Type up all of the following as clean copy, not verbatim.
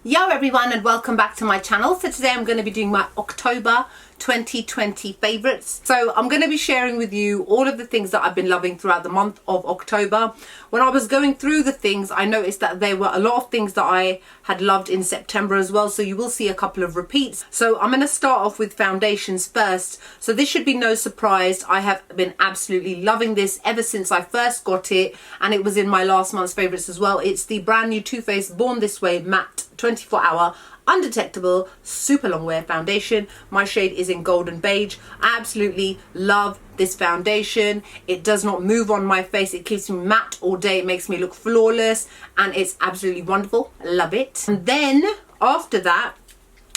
Yo everyone, and welcome back to my channel. So today I'm going to be doing my October 2020 favorites. So I'm going to be sharing with you all of the things that I've been loving throughout the month of October. When I was going through the things, I noticed that there were a lot of things that I had loved in September as well, so you will see a couple of repeats. So I'm going to start off with foundations first. So this should be no surprise, I have been absolutely loving this ever since I first got it, and it was in my last month's favorites as well. It's the brand new Too Faced Born This Way Matte 24-hour undetectable super long wear foundation. My shade is in Golden Beige. I absolutely love this foundation. It does not move on my face. It keeps me matte all day. It makes me look flawless, and it's absolutely wonderful. Love it. And then after that,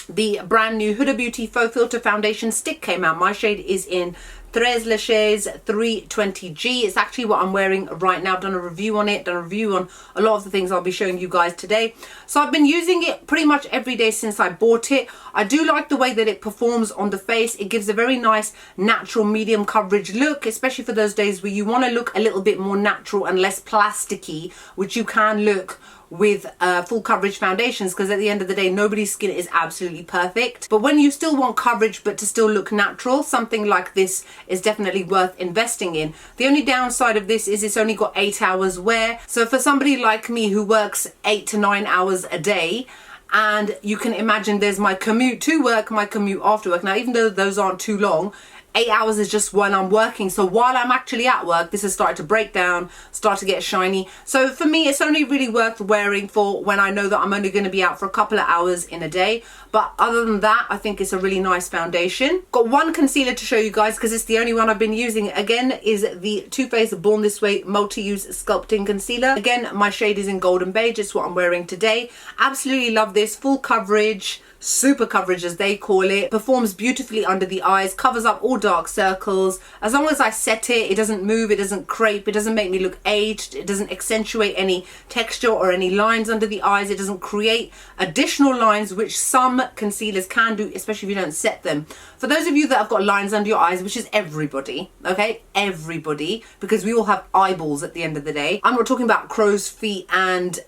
the brand new Huda Beauty Faux Filter Foundation Stick came out. My shade is in Leches 320G. It's actually what I'm wearing right now. I've done a review on it, done a review on a lot of the things I'll be showing you guys today. So I've been using it pretty much every day since I bought it. I do like the way that it performs on the face. It gives a very nice natural medium coverage look, especially for those days where you want to look a little bit more natural and less plasticky, which you can look with full coverage foundations, because at the end of the day nobody's skin is absolutely perfect. But when you still want coverage but to still look natural, something like this is definitely worth investing in. The only downside of this is it's only got 8 hours wear. So for somebody like me who works 8 to 9 hours a day, and you can imagine there's my commute to work, my commute after work. Now, even though those aren't too long, 8 hours is just when I'm working. So while I'm actually at work, this has started to break down, start to get shiny. So for me, it's only really worth wearing for when I know that I'm only going to be out for a couple of hours in a day. But other than that, I think it's a really nice foundation. Got one concealer to show you guys because it's the only one I've been using. Again, is the Too Faced Born This Way Multi-Use Sculpting Concealer. Again, my shade is in Golden Beige. It's what I'm wearing today. Absolutely love this. Full coverage, super coverage as they call it. Performs beautifully under the eyes, covers up all dark circles. As long as I set it, it doesn't move, it doesn't crepe, it doesn't make me look aged, it doesn't accentuate any texture or any lines under the eyes, it doesn't create additional lines, which some concealers can do, especially if you don't set them. For those of you that have got lines under your eyes, which is everybody, okay, everybody, because we all have eyeballs at the end of the day. I'm not talking about crow's feet and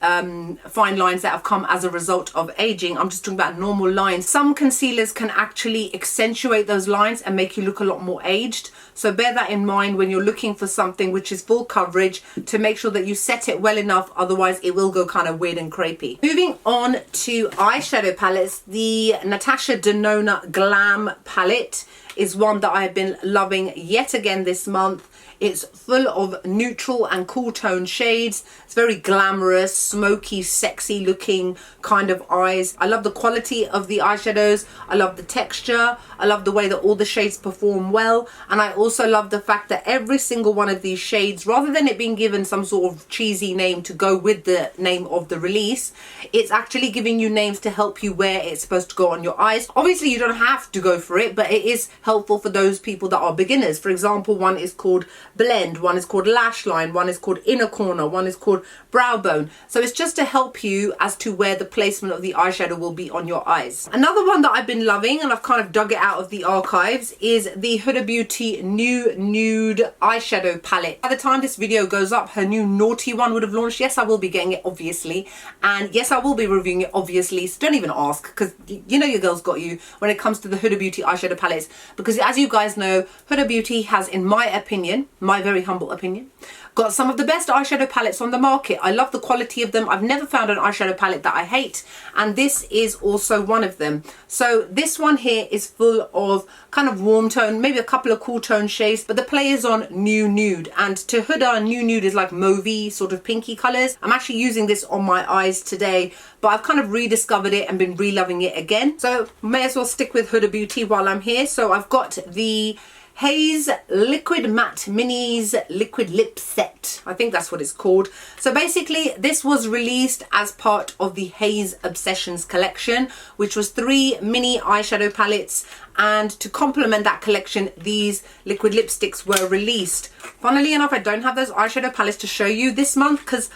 fine lines that have come as a result of aging. I'm just talking about normal lines. Some concealers can actually accentuate those lines and make you look a lot more aged. So bear that in mind when you're looking for something which is full coverage, to make sure that you set it well enough, otherwise it will go kind of weird and crepey. Moving on to eyeshadow palettes, the Natasha Denona Glam palette is one that I've been loving yet again this month. It's full of neutral and cool tone shades. It's very glamorous, smoky, sexy looking kind of eyes. I love the quality of the eyeshadows. I love the texture. I love the way that all the shades perform well. And I also love the fact that every single one of these shades, rather than it being given some sort of cheesy name to go with the name of the release, it's actually giving you names to help you where it's supposed to go on your eyes. Obviously, you don't have to go for it, but it is helpful for those people that are beginners. For example, one is called Blend, one is called Lash Line, one is called Inner Corner, one is called Brow Bone. So it's just to help you as to where the placement of the eyeshadow will be on your eyes. Another one that I've been loving, and I've kind of dug it out of the archives, is the Huda Beauty New Nude eyeshadow palette. By the time this video goes up, her new naughty one would have launched. Yes, I will be getting it, obviously, and yes, I will be reviewing it, obviously. So don't even ask, because you know your girl's got you when it comes to the Huda Beauty eyeshadow palettes, because as you guys know, Huda Beauty has, in my opinion, my very humble opinion, got some of the best eyeshadow palettes on the market. I love the quality of them. I've never found an eyeshadow palette that I hate, and this is also one of them. So this one here is full of kind of warm tone, maybe a couple of cool tone shades, but the play is on New Nude, and to Huda, New Nude is like mauvey, sort of pinky colors. I'm actually using this on my eyes today, but I've kind of rediscovered it and been re-loving it again. So may as well stick with Huda Beauty while I'm here. So I've got the Haze Liquid Matte Minis Liquid Lip Set. I think that's what it's called. So basically, this was released as part of the Haze Obsessions collection, which was 3 mini eyeshadow palettes. And to complement that collection, these liquid lipsticks were released. Funnily enough, I don't have those eyeshadow palettes to show you this month, because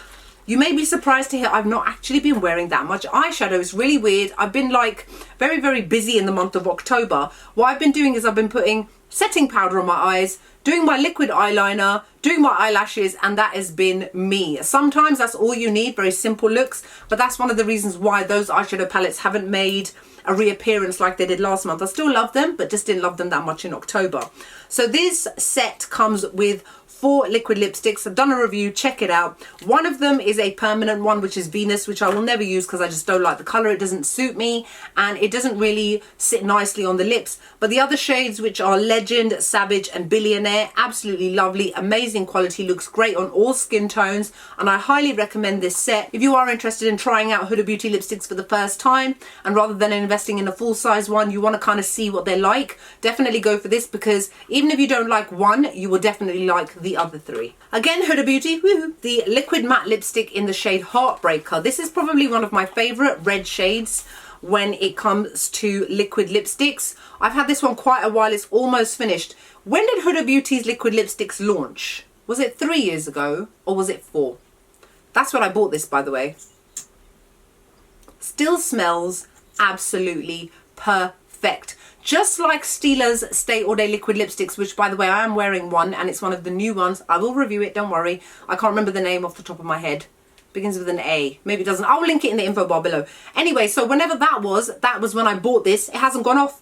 you may be surprised to hear I've not actually been wearing that much eyeshadow. It's really weird. I've been like very, very busy in the month of October. What I've been doing is I've been putting setting powder on my eyes, doing my liquid eyeliner, doing my eyelashes, and that has been me. Sometimes that's all you need, very simple looks, but that's one of the reasons why those eyeshadow palettes haven't made a reappearance like they did last month. I still love them, but just didn't love them that much in October. So this set comes with 4 liquid lipsticks. I've done a review, check it out. One of them is a permanent one, which is Venus, which I will never use because I just don't like the color. It doesn't suit me and it doesn't really sit nicely on the lips. But the other shades, which are Legend, Savage and Billionaire, absolutely lovely, amazing quality, looks great on all skin tones, and I highly recommend this set if you are interested in trying out Huda Beauty lipsticks for the first time, and rather than investing in a full size one, you want to kind of see what they're like. Definitely go for this, because even if you don't like one, you will definitely like the other 3. Again, Huda Beauty, woohoo, the liquid matte lipstick in the shade Heartbreaker. This is probably one of my favorite red shades when it comes to liquid lipsticks. I've had this one quite a while, it's almost finished. When did Huda Beauty's liquid lipsticks launch? Was it 3 years ago or was it 4? That's when I bought this, by the way. Still smells absolutely perfect. Just like Stila's Stay All Day liquid lipsticks, which by the way I am wearing one and it's one of the new ones. I will review it, don't worry. I can't remember the name off the top of my head. Begins with an A. Maybe it doesn't. I'll link it in the info bar below. Anyway, so whenever that was when I bought this. It hasn't gone off.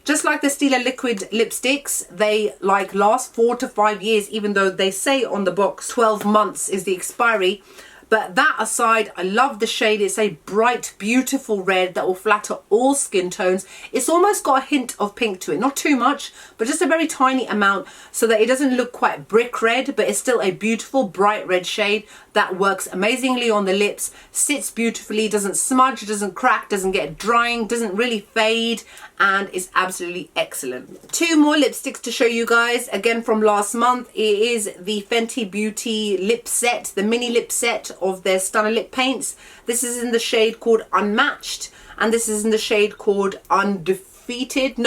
Just like the Stila liquid lipsticks, they like last 4 to 5 years, even though they say on the box 12 months is the expiry. But that aside, I love the shade. It's a bright, beautiful red that will flatter all skin tones. It's almost got a hint of pink to it. Not too much, but just a very tiny amount so that it doesn't look quite brick red, but it's still a beautiful, bright red shade that works amazingly on the lips, sits beautifully, doesn't smudge, doesn't crack, doesn't get drying, doesn't really fade, and is absolutely excellent. 2 more lipsticks to show you guys, again from last month. It is the Fenty Beauty Lip Set, the mini lip set of their Stunner lip paints. This is in the shade called Unmatched, and this is in the shade called Underrated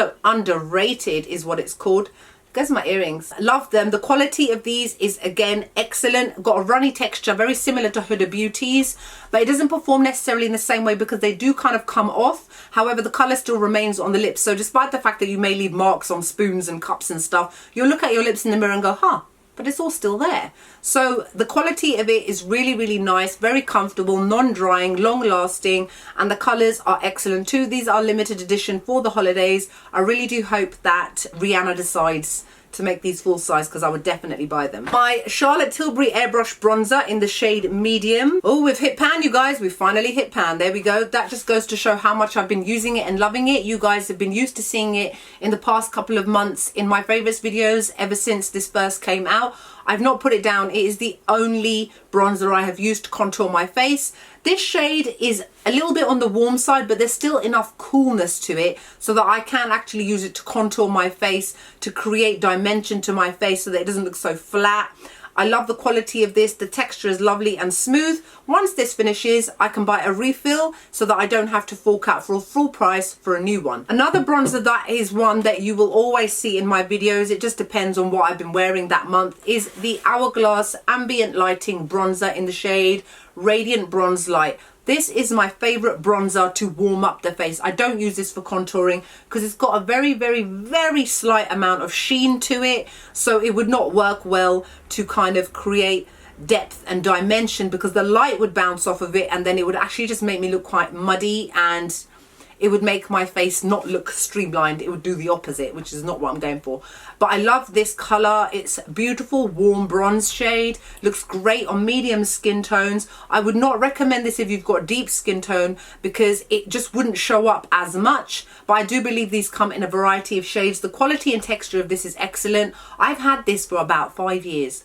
is what it's called. There's my earrings. Love them. The quality of these is again excellent. Got a runny texture, very similar to Huda Beauty's, but it doesn't perform necessarily in the same way because they do kind of come off. However, the color still remains on the lips. So despite the fact that you may leave marks on spoons and cups and stuff, you'll look at your lips in the mirror and go, huh, but it's all still there. So the quality of it is really, really nice, very comfortable, non-drying, long-lasting, and the colors are excellent too. These are limited edition for the holidays. I really do hope that Rihanna decides to make these full size, because I would definitely buy them. My Charlotte Tilbury Airbrush bronzer in the shade Medium. Oh, we've hit pan, you guys. We've finally hit pan. There we go. That just goes to show how much I've been using it and loving it. You guys have been used to seeing it in the past couple of months in my favorites videos ever since this first came out. I've not put it down. It is the only bronzer I have used to contour my face. This shade is a little bit on the warm side, but there's still enough coolness to it so that I can actually use it to contour my face, to create dimension to my face so that it doesn't look so flat. I love the quality of this. The texture is lovely and smooth. Once this finishes, I can buy a refill so that I don't have to fork out for a full price for a new one. Another bronzer that is one that you will always see in my videos, it just depends on what I've been wearing that month, is the Hourglass Ambient Lighting Bronzer in the shade Radiant Bronze Light. This is my favorite bronzer to warm up the face. I don't use this for contouring because it's got a very, very, very slight amount of sheen to it. So it would not work well to kind of create depth and dimension because the light would bounce off of it and then it would actually just make me look quite muddy and it would make my face not look streamlined. It would do the opposite, which is not what I'm going for. But I love this color. It's a beautiful warm bronze shade. Looks great on medium skin tones. I would not recommend this if you've got deep skin tone because it just wouldn't show up as much. But I do believe these come in a variety of shades. The quality and texture of this is excellent. I've had this for about 5 years.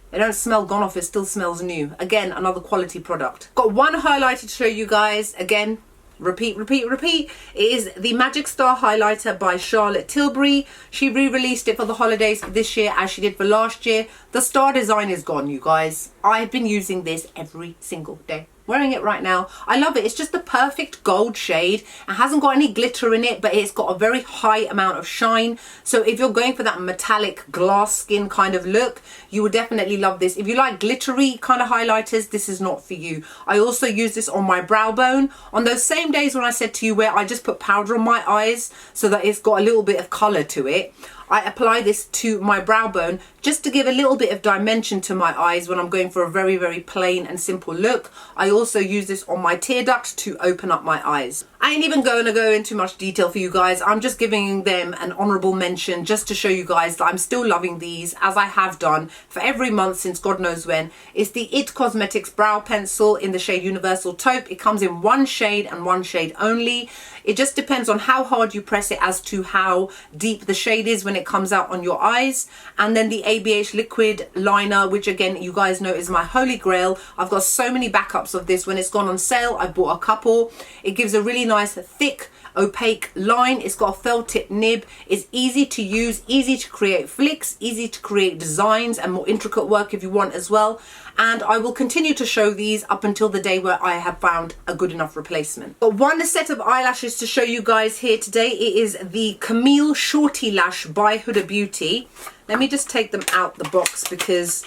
They don't smell gone off, it still smells new. Again, another quality product. Got one highlighter to show you guys. Again, repeat. It is the Magic Star highlighter by Charlotte Tilbury. She re-released it for the holidays this year as she did for last year. The star design is gone, you guys. I've been using this every single day. wearing it right now. I love it. It's just the perfect gold shade. It hasn't got any glitter in it, but it's got a very high amount of shine. So if you're going for that metallic glass skin kind of look, you would definitely love this. If you like glittery kind of highlighters, this is not for you. I also use this on my brow bone. On those same days when I said to you where I just put powder on my eyes so that it's got a little bit of color to it, I apply this to my brow bone just to give a little bit of dimension to my eyes when I'm going for a very, very plain and simple look. I also use this on my tear duct to open up my eyes. I ain't even going to go into much detail for you guys. I'm just giving them an honorable mention just to show you guys that I'm still loving these, as I have done for every month since God knows when. It's the IT Cosmetics Brow Pencil in the shade Universal Taupe. It comes in one shade and one shade only. It just depends on how hard you press it as to how deep the shade is when it comes out on your eyes. And then the ABH Liquid Liner, which again, you guys know is my holy grail. I've got so many backups of this. When it's gone on sale, I bought a couple. It gives a really nice thick opaque line. It's got a felt tip nib. It's easy to use, easy to create flicks, easy to create designs and more intricate work if you want as well. And I will continue to show these up until the day where I have found a good enough replacement. But one set of eyelashes to show you guys here today. It is the Camille Shorty Lash by Huda Beauty. Let me just take them out the box because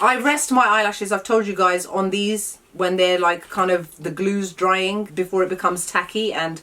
I rest my eyelashes, I've told you guys, on these when they're like kind of the glue's drying before it becomes tacky and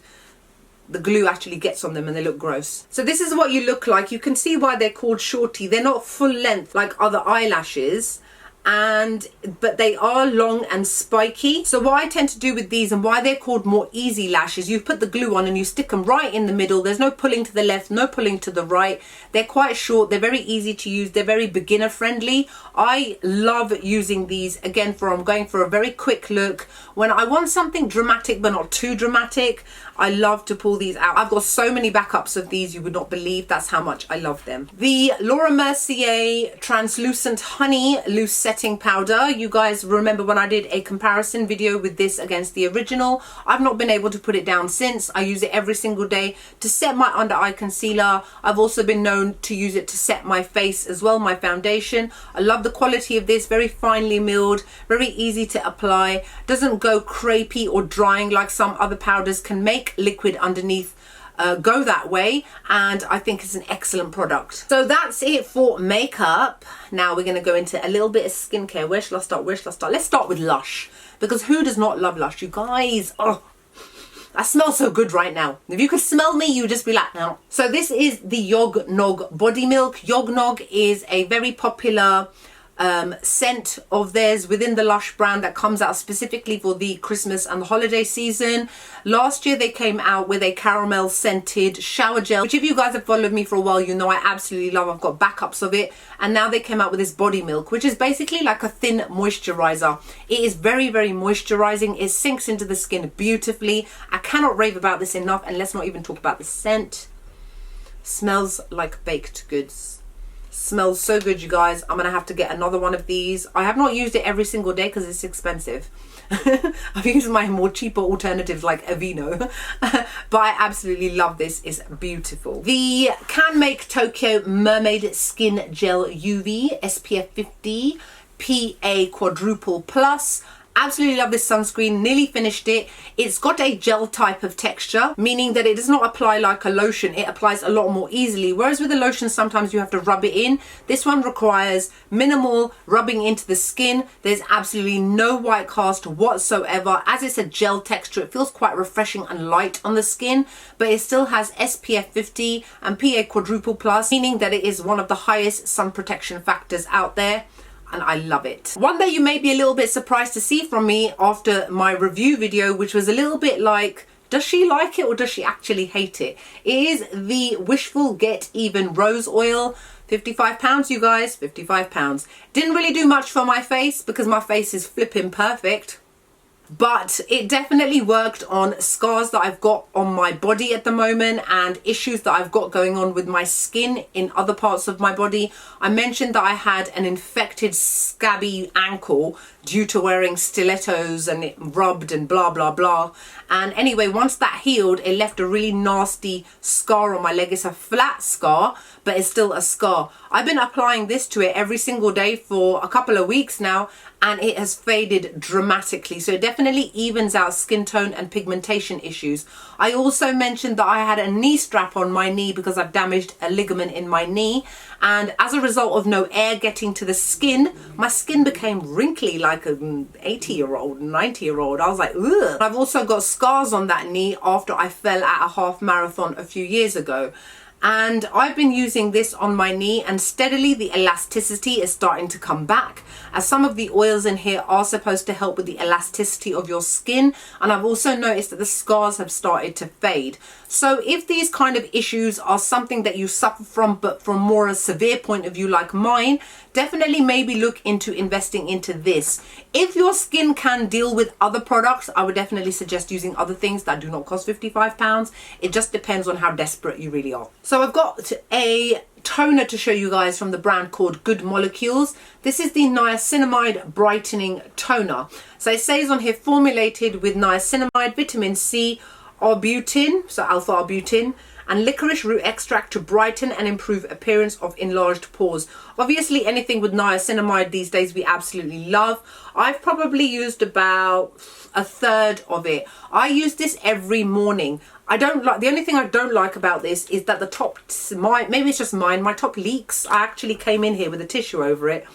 the glue actually gets on them and they look gross. So this is what you look like. You can see why they're called shorty. They're not full length like other eyelashes, but they are long and spiky. So what I tend to do with these and why they're called more easy lashes, you put the glue on and you stick them right in the middle. There's no pulling to the left, no pulling to the right. They're quite short. They're very easy to use. They're very beginner friendly. I love using these again for I'm going for a very quick look. When I want something dramatic but not too dramatic, I love to pull these out. I've got so many backups of these, you would not believe. That's how much I love them. The Laura Mercier Translucent Honey Loose Setting Powder. You guys remember when I did a comparison video with this against the original. I've not been able to put it down since. I use it every single day to set my under eye concealer. I've also been known to use it to set my face as well, my foundation. I love the quality of this. Very finely milled, very easy to apply. Doesn't go crepey or drying like some other powders can make liquid underneath go that way, and I think it's an excellent product. So that's it for makeup. Now we're going to go into a little bit of skincare. Where shall I start? Let's start with Lush, because who does not love Lush, you guys? Oh, I smell so good right now. If you could smell me, you'd just be like, no. So this is the Yog Nog Body Milk. Yog Nog is a very popular scent of theirs within the Lush brand that comes out specifically for the Christmas and the holiday season. Last year they came out with a caramel scented shower gel, which if you guys have followed me for a while, you know I absolutely love. I've got backups of it. And now they came out with this body milk, which is basically like a thin moisturizer. It is very, very moisturizing. It sinks into the skin beautifully. I cannot rave about this enough. And let's not even talk about the scent. Smells like baked goods. Smells so good, you guys. I'm gonna have to get another one of these. I have not used it every single day because it's expensive. I've used my more cheaper alternatives like Aveeno, but I absolutely love this. It's beautiful. The Can Make Tokyo Mermaid Skin Gel UV SPF 50 PA Quadruple Plus. Absolutely love this sunscreen. Nearly finished it. It's got a gel type of texture, meaning that it does not apply like a lotion. It applies a lot more easily. Whereas with a lotion, sometimes you have to rub it in. This one requires minimal rubbing into the skin. There's absolutely no white cast whatsoever. As it's a gel texture, it feels quite refreshing and light on the skin, but it still has SPF 50 and PA Quadruple Plus, meaning that it is one of the highest sun protection factors out there. And I love it. One that you may be a little bit surprised to see from me after my review video, which was a little bit like, does she like it or does she actually hate it? It is the Wishful Get Even Rose Oil. £55, you guys, £55. Didn't really do much for my face because my face is flipping perfect. But it definitely worked on scars that I've got on my body at the moment and issues that I've got going on with my skin in other parts of my body. I mentioned that I had an infected scabby ankle due to wearing stilettos and it rubbed and blah blah blah. And anyway, once that healed, it left a really nasty scar on my leg. It's a flat scar, but it's still a scar. I've been applying this to it every single day for a couple of weeks now, and it has faded dramatically. So it definitely evens out skin tone and pigmentation issues. I also mentioned that I had a knee strap on my knee because I've damaged a ligament in my knee, and as a result of no air getting to the skin, my skin became wrinkly like an 80-year-old, 90-year-old. I was like, ugh. I've also got scars on that knee after I fell at a half marathon a few years ago. And I've been using this on my knee, and steadily the elasticity is starting to come back, as some of the oils in here are supposed to help with the elasticity of your skin. And I've also noticed that the scars have started to fade. So if these kind of issues are something that you suffer from, but from more a severe point of view like mine, definitely maybe look into investing into this. If your skin can deal with other products, I would definitely suggest using other things that do not cost £55. It just depends on how desperate you really are. So I've got a toner to show you guys from the brand called Good Molecules. This is the Niacinamide Brightening Toner. So it says on here, formulated with niacinamide, vitamin C, arbutin, so alpha arbutin, and licorice root extract to brighten and improve appearance of enlarged pores. Obviously anything with niacinamide these days we absolutely love. I've probably used about a third of it. I use this every morning. I don't like, the only thing I don't like about this is that the top, maybe it's just mine, my top leaks. I actually came in here with a tissue over it,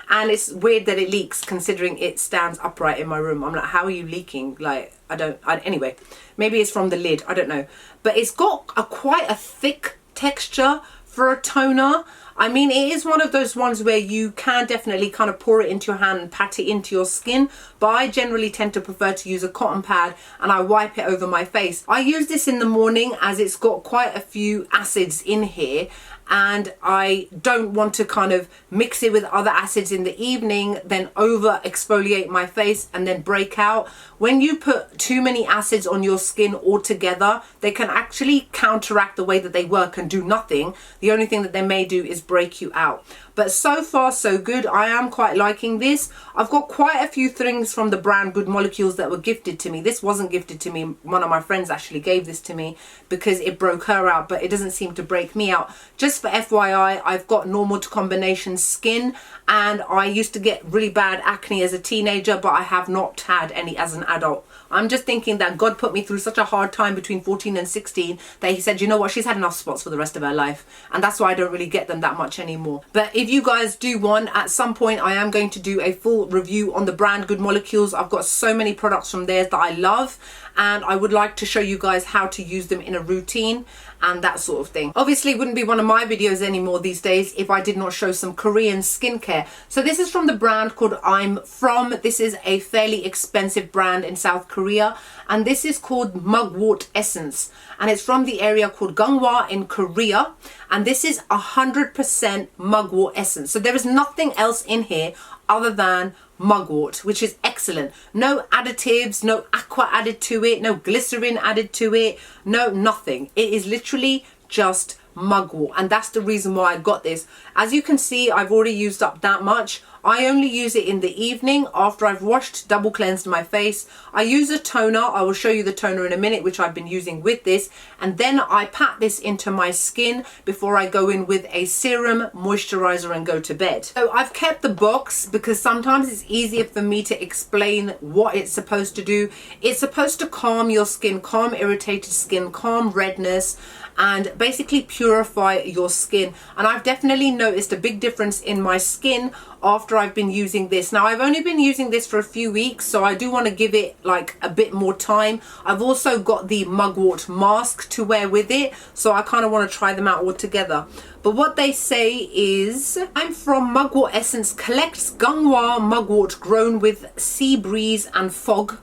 and it's weird that it leaks considering it stands upright in my room. I'm like, how are you leaking? Like, anyway, maybe it's from the lid, I don't know. But it's got quite a thick texture for a toner. I mean, it is one of those ones where you can definitely kind of pour it into your hand and pat it into your skin, but I generally tend to prefer to use a cotton pad and I wipe it over my face. I use this in the morning as it's got quite a few acids in here, and I don't want to kind of mix it with other acids in the evening, then over exfoliate my face and then break out. When you put too many acids on your skin altogether, they can actually counteract the way that they work and do nothing. The only thing that they may do is break you out. But so far so good. I am quite liking this. I've got quite a few things from the brand Good Molecules that were gifted to me. This wasn't gifted to me. One of my friends actually gave this to me because it broke her out, but it doesn't seem to break me out. Just for FYI, I've got normal to combination skin, and I used to get really bad acne as a teenager, but I have not had any as an adult. I'm just thinking that God put me through such a hard time between 14 and 16 that he said, you know what, she's had enough spots for the rest of her life. And that's why I don't really get them that much anymore. But if you guys do want, at some point I am going to do a full review on the brand Good Molecules. I've got so many products from there that I love, and I would like to show you guys how to use them in a routine and that sort of thing. Obviously it wouldn't be one of my videos anymore these days if I did not show some Korean skincare. So this is from the brand called I'm From. This is a fairly expensive brand in South Korea, and this is called Mugwort Essence, and it's from the area called Gangwon in Korea, and this is 100% Mugwort Essence. So there is nothing else in here other than mugwort, which is excellent. No additives, no aqua added to it, no glycerin added to it, no nothing. It is literally just mugwort, and that's the reason why I got this. As you can see, I've already used up that much. I only use it in the evening after I've washed, double cleansed my face. I use a toner. I will show you the toner in a minute, which I've been using with this. And then I pat this into my skin before I go in with a serum, moisturizer, and go to bed. So I've kept the box because sometimes it's easier for me to explain what it's supposed to do. It's supposed to calm your skin, calm irritated skin, calm redness, and basically purify your skin. And I've definitely noticed a big difference in my skin after I've been using this. Now I've only been using this for a few weeks, so I do want to give it like a bit more time. I've also got the mugwort mask to wear with it, so I kind of want to try them out all together. But what they say is, I'm From Mugwort Essence collects Gangwon mugwort grown with sea breeze and fog,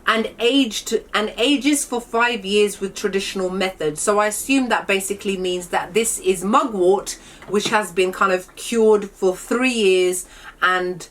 and ages for 5 years with traditional methods. So I assume that basically means that this is mugwort which has been kind of cured for 3 years, and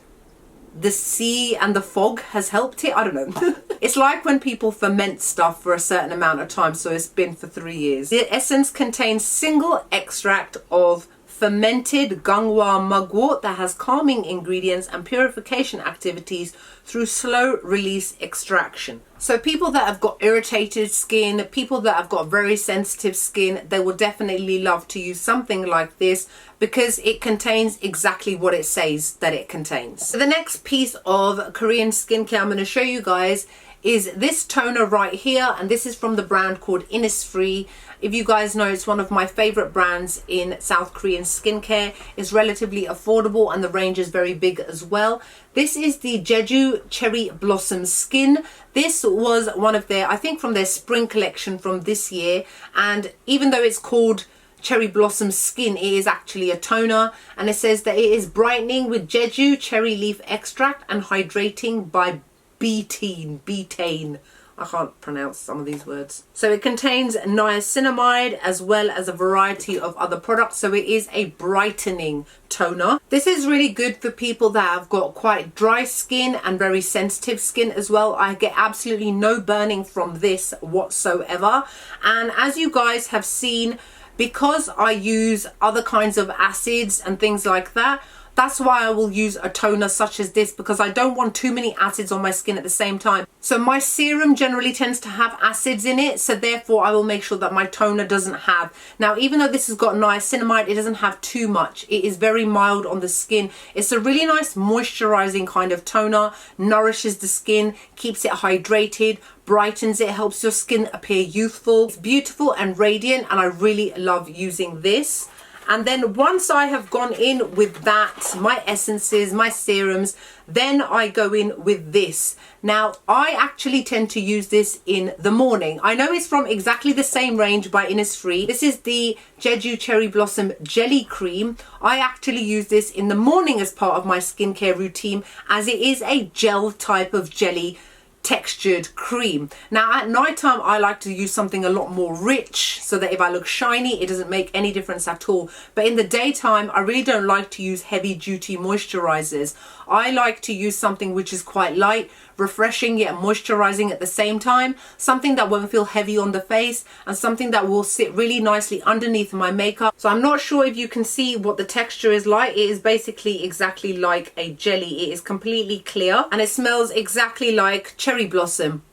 the sea and the fog has helped it. I don't know. It's like when people ferment stuff for a certain amount of time, so it's been for 3 years. The essence contains single extract of fermented gangwa mugwort that has calming ingredients and purification activities through slow release extraction. So people that have got irritated skin, people that have got very sensitive skin, they will definitely love to use something like this because it contains exactly what it says that it contains. So the next piece of Korean skincare I'm going to show you guys is this toner right here, and this is from the brand called Innisfree. If you guys know, it's one of my favorite brands in South Korean skincare. It's relatively affordable and the range is very big as well. This is the Jeju Cherry Blossom Skin. This was one of their, I think from their spring collection from this year, and even though it's called Cherry Blossom Skin, it is actually a toner, and it says that it is brightening with Jeju cherry leaf extract and hydrating by betaine. I can't pronounce some of these words. So it contains niacinamide as well as a variety of other products. So it is a brightening toner. This is really good for people that have got quite dry skin and very sensitive skin as well. I get absolutely no burning from this whatsoever. And as you guys have seen, because I use other kinds of acids and things like that, that's why I will use a toner such as this, because I don't want too many acids on my skin at the same time. So my serum generally tends to have acids in it, so therefore I will make sure that my toner doesn't have. Now, even though this has got niacinamide, it doesn't have too much. It is very mild on the skin. It's a really nice moisturizing kind of toner, nourishes the skin, keeps it hydrated, brightens it, helps your skin appear youthful. It's beautiful and radiant, and I really love using this. And then once I have gone in with that, my essences, my serums, then I go in with this. Now, I actually tend to use this in the morning. I know it's from exactly the same range by Innisfree. This is the Jeju Cherry Blossom Jelly Cream. I actually use this in the morning as part of my skincare routine, as it is a gel type of jelly textured cream. Now at night time I like to use something a lot more rich so that if I look shiny it doesn't make any difference at all. But in the daytime I really don't like to use heavy duty moisturizers. I like to use something which is quite light, refreshing yet moisturizing at the same time, something that won't feel heavy on the face and something that will sit really nicely underneath my makeup. So I'm not sure if you can see what the texture is like. It is basically exactly like a jelly. It is completely clear and it smells exactly like cherry blossom.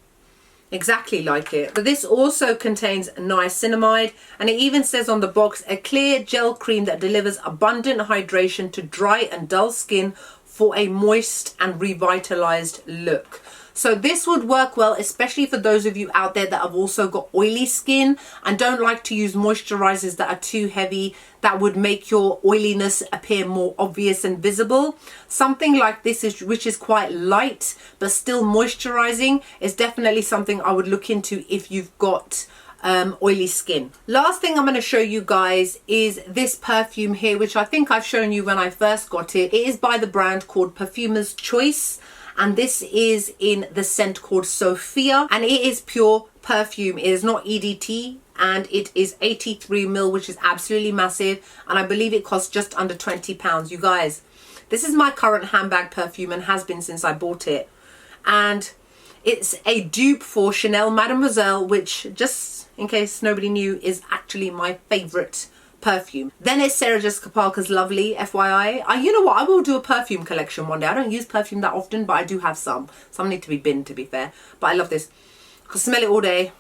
Exactly like it. But this also contains niacinamide, and it even says on the box, a clear gel cream that delivers abundant hydration to dry and dull skin for a moist and revitalized look. So this would work well, especially for those of you out there that have also got oily skin and don't like to use moisturizers that are too heavy, that would make your oiliness appear more obvious and visible. Something like this, which is quite light but still moisturizing, is definitely something I would look into if you've got oily skin. Last thing I'm going to show you guys is this perfume here, which I think I've shown you when I first got it. It is by the brand called Perfumer's Choice, and this is in the scent called Sophia, and it is pure perfume. It is not EDT, and it is 83 ml, which is absolutely massive, and I believe it costs just under £20. You guys, this is my current handbag perfume and has been since I bought it, and it's a dupe for Chanel Mademoiselle, which, just in case nobody knew, is actually my favorite perfume. Then it's Sarah Jessica Parker's Lovely, FYI. You know what, I will do a perfume collection one day. I don't use perfume that often, but I do have some. Some need to be binned, to be fair. But I love this. I can smell it all day.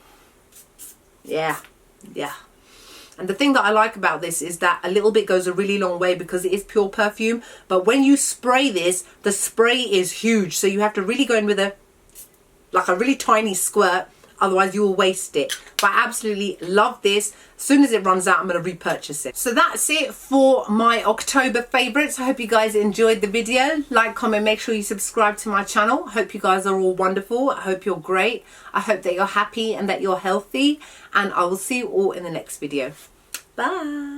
Yeah. And the thing that I like about this is that a little bit goes a really long way because it is pure perfume. But when you spray this, the spray is huge. So you have to really go in with a really tiny squirt, otherwise you will waste it. But I absolutely love this. As soon as it runs out, I'm going to repurchase it. So that's it for my October favorites. I hope you guys enjoyed the video. Like, comment, make sure you subscribe to my channel. I hope you guys are all wonderful. I hope you're great. I hope that you're happy and that you're healthy. And I will see you all in the next video. Bye.